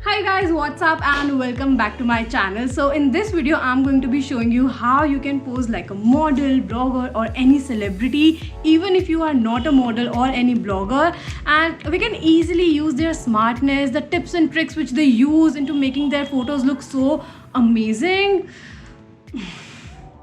Hi guys, what's up and welcome back to my channel. So in this video I'm going to be showing you how you can pose like a model, blogger or any celebrity, even if you are not a model or any blogger, and we can easily use their smartness, the tips and tricks which they use into making their photos look so amazing.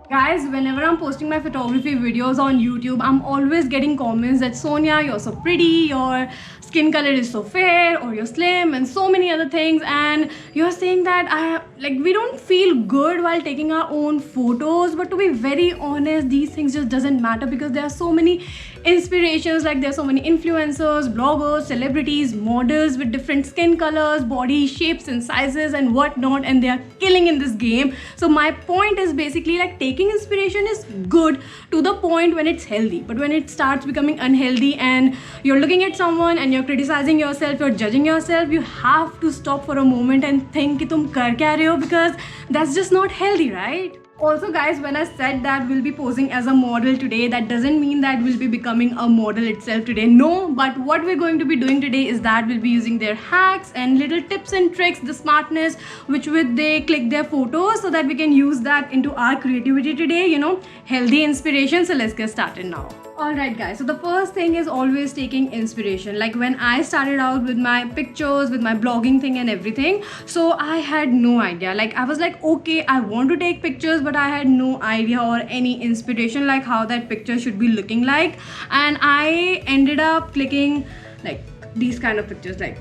Guys, whenever I'm posting my photography videos on YouTube, I'm always getting comments that Sonia, you're so pretty, your skin color is so fair, or you're slim, and so many other things. And you're saying that we don't feel good while taking our own photos. But to be very honest, these things just doesn't matter because there are so many inspirations. Like there's so many influencers, bloggers, celebrities, models with different skin colors, body shapes and sizes and whatnot, and they are killing in this game. So my point is basically like taking inspiration is good to the point when it's healthy, but when it starts becoming unhealthy and you're looking at someone and you're criticizing yourself, you're judging yourself, you have to stop for a moment and think कि तुम कर क्या रहे हो, because that's just not healthy, right? Also guys, when I said that we'll be posing as a model today, that doesn't mean that we'll be becoming a model itself today. No, but what we're going to be doing today is that we'll be using their hacks and little tips and tricks, the smartness which with they click their photos, so that we can use that into our creativity today, healthy inspiration. So let's get started now. Alright guys, so the first thing is always taking inspiration. Like when I started out with my pictures, with my blogging thing and everything, so I had no idea. Like I was like, okay, I want to take pictures, but I had no idea or any inspiration like how that picture should be looking like. And I ended up clicking like these kind of pictures, like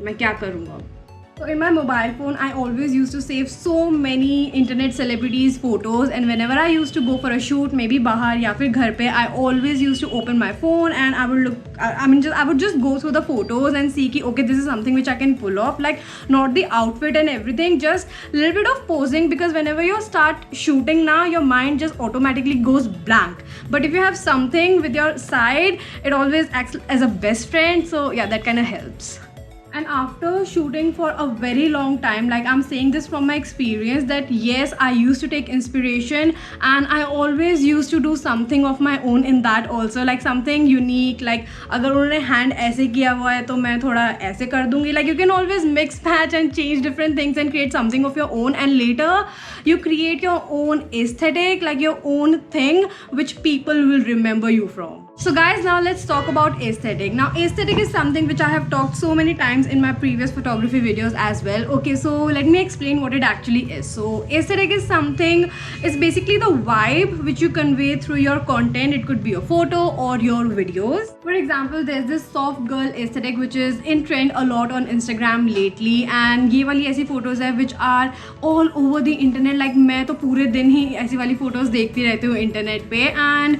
मैं क्या करूँगा. So in my mobile phone, I always used to save so many internet celebrities photos, and whenever I used to go for a shoot, maybe bahar या फिर घर पे, I always used to open my phone and I would look. I would just go through the photos and see कि okay, this is something which I can pull off. Like not the outfit and everything, just a little bit of posing, because whenever you start shooting now, your mind just automatically goes blank. But if you have something with your side, it always acts as a best friend. So yeah, that kind of helps. And after shooting for a very long time, like I'm saying this from my experience, that yes, I used to take inspiration and I always used to do something of my own in that also, like something unique. Like अगर उन्होंने hand ऐसे किया हुआ है तो मैं थोड़ा ऐसे कर दूँगी. Like you can always mix match and change different things and create something of your own, and later you create your own aesthetic, like your own thing which people will remember you from. So guys, now let's talk about aesthetic. Now aesthetic is something which I have talked so many times in my previous photography videos as well. Okay, so let me explain what it actually is. So aesthetic is something, it's basically the vibe which you convey through your content. It could be a photo or your videos. For example, there's this soft girl aesthetic which is in trend a lot on Instagram lately, and ये वाली ऐसी photos है which are all over the internet. Like मैं तो पूरे दिन ही ऐसी वाली photos देखती रहती हूँ internet पे, and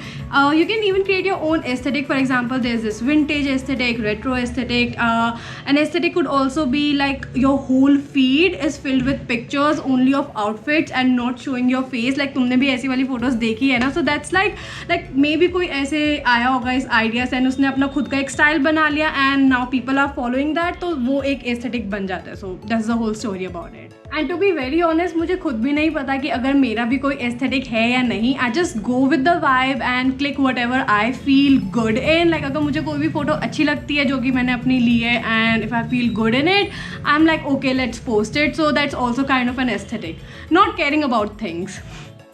you can even create your own aesthetic. For example, there's this vintage aesthetic, retro aesthetic. An aesthetic could also be like your whole feed is filled with pictures only of outfits and not showing your face. Like तुमने भी ऐसी वाली photos देखी है ना. So that's like maybe कोई ऐसे आया होगा इस idea से, उसने अपना खुद का एक style बना लिया and now people are following that, तो वो एक aesthetic बन जाता है. So that's the whole story about it. And to be very honest, मुझे खुद भी नहीं पता कि अगर मेरा भी कोई aesthetic है या नहीं. I just go with the vibe and click whatever I feel good in. Like अगर मुझे कोई भी photo अच्छी लगती है जो कि मैंने अपनी ली है, and if I feel good in it, I'm like okay, let's post it. So that's also kind of an aesthetic, not caring about things.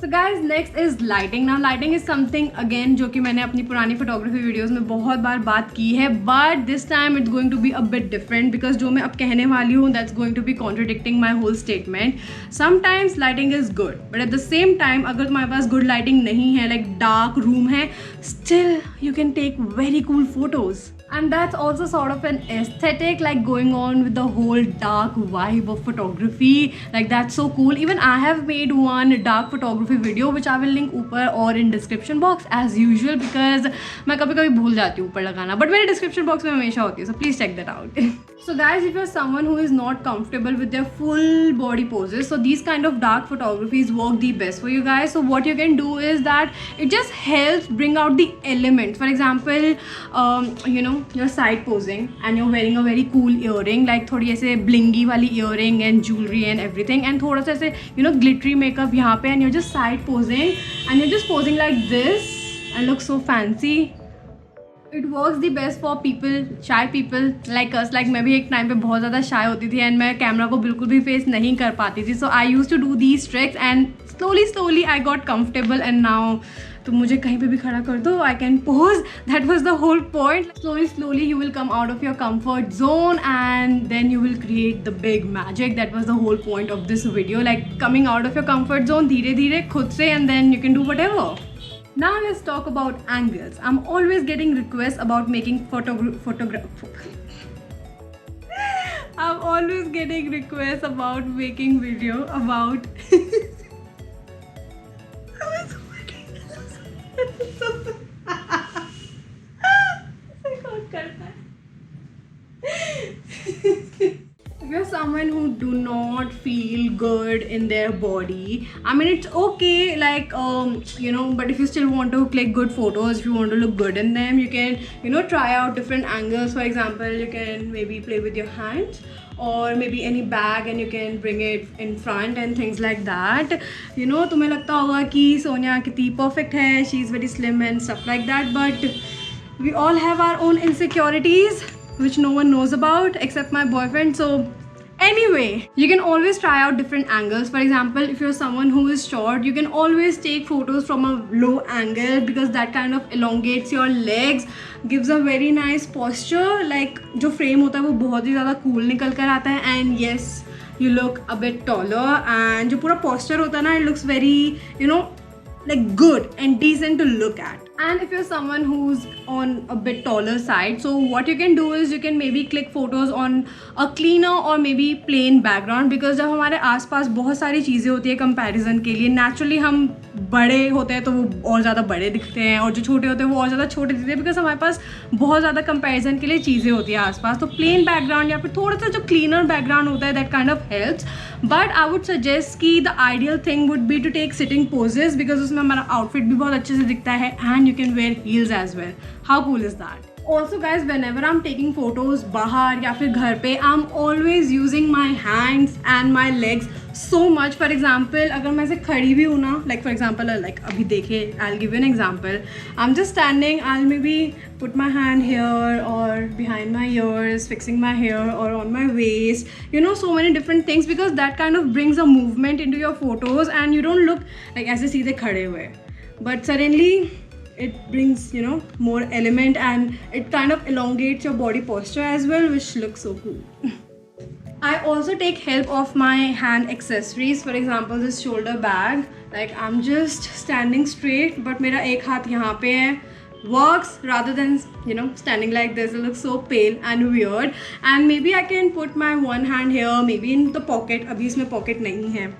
So guys, next is lighting. Now lighting is something again जो कि मैंने अपनी पुरानी photography videos में बहुत बार बात की है, but this time it's going to be a bit different because जो मैं अब कहने वाली हूँ that's going to be contradicting my whole statement. Sometimes lighting is good, but at the same time अगर तुम्हारे पास good lighting नहीं है, like dark room है, still you can take very cool photos. And that's also sort of an aesthetic, like going on with the whole dark vibe of photography. Like that's so cool. Even I have made one dark photography video which I will link ऊपर or in description box as usual, because मैं कभी-कभी भूल जाती हूँ ऊपर लगाना, but मेरे description box में हमेशा होती है. So please check that out. So guys, if you're someone who is not comfortable with their full body poses, so these kind of dark photographies work the best for you guys. So what you can do is that it just helps bring out the elements. For example, you're side posing and you're wearing a very cool earring, like थोड़ी ऐसे blingy वाली earring and jewelry and everything, and थोड़ा सा ऐसे glittery makeup यहाँ पे, and you're just side posing and you're just posing like this and look so fancy. It works the best for people, shy people like us. Like मैं भी एक time पे बहुत ज़्यादा shy होती थी and मैं कैमरा को बिल्कुल भी फेस नहीं कर पाती थी. So I used to do these tricks and slowly I got comfortable and now तो मुझे कहीं पे भी खड़ा कर दो, I can pose. That was the whole point. Slowly you will come out of your comfort zone and then you will create the big magic. That was the whole point of this video, like coming out of your comfort zone धीरे धीरे खुद से, and then you can do whatever. Now let's talk about angles. I'm always getting requests about making I'm always getting requests about making video about If you're someone who do not feel good in their body, I mean it's okay, like but if you still want to click good photos, if you want to look good in them, you can try out different angles. For example, you can maybe play with your hands or maybe any bag and you can bring it in front and things like that. तुम्हें लगता होगा कि सोनिया कितनी perfect है, she's very slim and stuff like that, but we all have our own insecurities which no one knows about except my boyfriend. So anyway, you can always try out different angles. For example, if you're someone who is short, you can always take photos from a low angle because that kind of elongates your legs, gives a very nice posture. Like जो frame होता है वो बहुत ही ज़्यादा cool निकल कर आता है, and yes, you look a bit taller, and जो पूरा posture होता है ना, it looks very like good and decent to look at. And if you're someone who's on a bit taller side, so what you can do is you can maybe click photos on a cleaner or maybe plain background, because जब हमारे आसपास बहुत सारी चीज़ें होती है comparison के लिए, नेचुरली हम बड़े होते हैं तो वो और ज़्यादा बड़े दिखते हैं, और जो छोटे होते हैं वो और ज़्यादा छोटे दिखते हैं, बिकॉज हमारे पास बहुत ज़्यादा कंपैरिजन के लिए चीज़ें होती है आसपास. तो प्लेन बैकग्राउंड या फिर थोड़ा सा जो क्लीनर बैकग्राउंड होता है, that kind of helps. But I would suggest कि the ideal thing would be to take sitting poses, because उसमें हमारा आउटफिट भी बहुत अच्छे से दिखता है, and you can wear heels as well. How cool is that? Also guys, whenever I'm taking photos बाहर या फिर घर पे, I'm always using my hands and my legs so much. For example, अगर मैं ऐसे खड़ी भी हूँ ना, like for example, like अभी देखिए, I'll give you an example. I'm just standing, I'll maybe put my hand here or behind my ears, fixing my hair or on my waist, so many different things, because that kind of brings a movement into your photos and you don't look like ऐसे सीधे खड़े हुए, but suddenly it brings more element and it kind of elongates your body posture as well, which looks so cool. I also take help of my hand accessories. For example, this shoulder bag, like I'm just standing straight but मेरा एक हाथ यहाँ पे है, works rather than standing like this. It looks so pale and weird, and maybe I can put my one hand here, maybe in the pocket. अभी इसमें pocket नहीं है.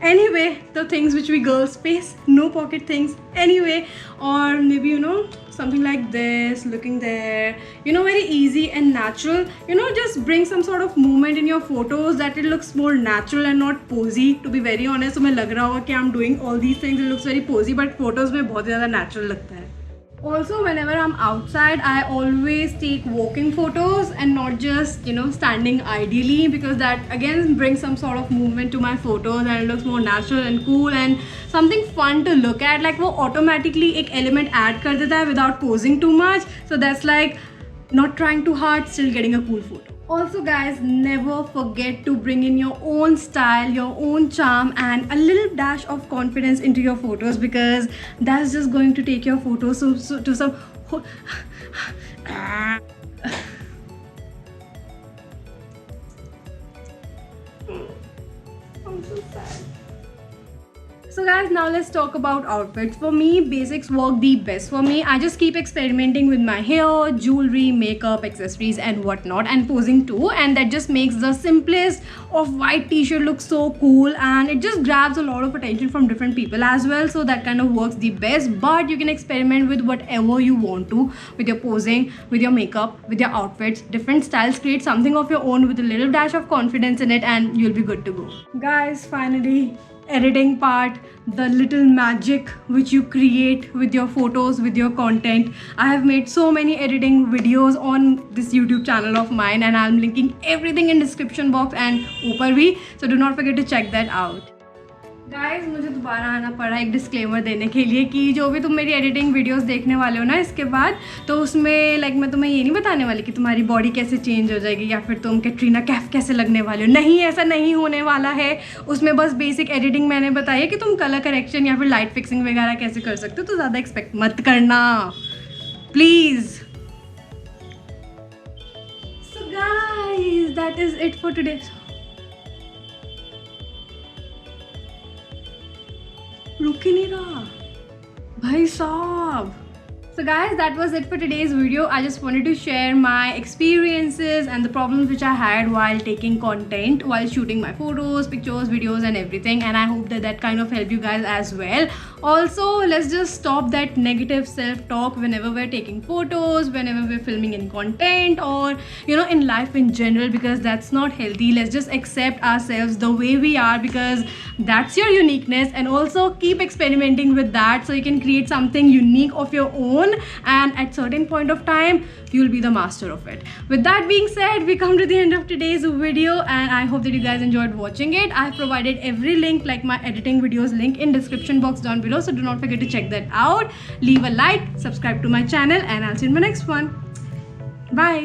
Anyway, the things which we girls face, no pocket things anyway, or maybe something like this, looking there, very easy and natural. Just bring some sort of movement in your photos that it looks more natural and not posy. To be very honest, तो मैं लग रहा होगा कि I'm doing all these things, it looks very posy, but photos में बहुत ज़्यादा natural लगता है. Also, whenever I'm outside, I always take walking photos and not just standing ideally, because that again brings some sort of movement to my photos and it looks more natural and cool and something fun to look at. Like वो automatically एक element add कर देता है without posing too much, so that's like not trying too hard, still getting a cool photo. Also guys, never forget to bring in your own style, your own charm and a little dash of confidence into your photos, because that's just going to take your photos to some I'm so sad. So guys, now let's talk about outfits. For me, basics work the best for me. I just keep experimenting with my hair, jewelry, makeup, accessories and whatnot, and posing too, and that just makes the simplest of white t-shirt look so cool, and it just grabs a lot of attention from different people as well, so that kind of works the best. But you can experiment with whatever you want to, with your posing, with your makeup, with your outfits, different styles. Create something of your own with a little dash of confidence in it and you'll be good to go. Guys, finally, editing part, the little magic which you create with your photos, with your content. I have made so many editing videos on this YouTube channel of mine, and I'm linking everything in description box and upar bhi, so do not forget to check that out. Guys मुझे दोबारा आना पड़ा एक disclaimer देने के लिए कि जो भी तुम मेरी एडिटिंग वीडियोस देखने वाले हो ना इसके बाद, तो उसमें लाइक मैं तुम्हें ये नहीं बताने वाली कि तुम्हारी बॉडी कैसे चेंज हो जाएगी या फिर तुम कैटरीना कैफ कैसे लगने वाले हो। नहीं, ऐसा नहीं होने वाला है। उसमें बस बेसिक एडिटिंग मैंने बताई है कि तुम कलर करेक्शन या फिर लाइट फिक्सिंग वगैरह कैसे कर सकते हो, तो ज़्यादा एक्सपेक्ट मत करना please. So guys that is it for today. रुक ही नहीं रहा भाई साहब। So guys, that was it for today's video. I just wanted to share my experiences and the problems which I had while taking content, while shooting my photos, pictures, videos and everything, and I hope that that kind of helped you guys as well. Also, let's just stop that negative self-talk whenever we're taking photos, whenever we're filming any content, or you know, in life in general, because that's not healthy. Let's just accept ourselves the way we are, because that's your uniqueness, and also keep experimenting with that so you can create something unique of your own, and at certain point of time you'll be the master of it. With that being said, we come to the end of today's video, and I hope that you guys enjoyed watching it. I've provided every link, like my editing videos link, in description box down below, so do not forget to check that out. Leave a like, subscribe to my channel, and I'll see you in my next one. Bye.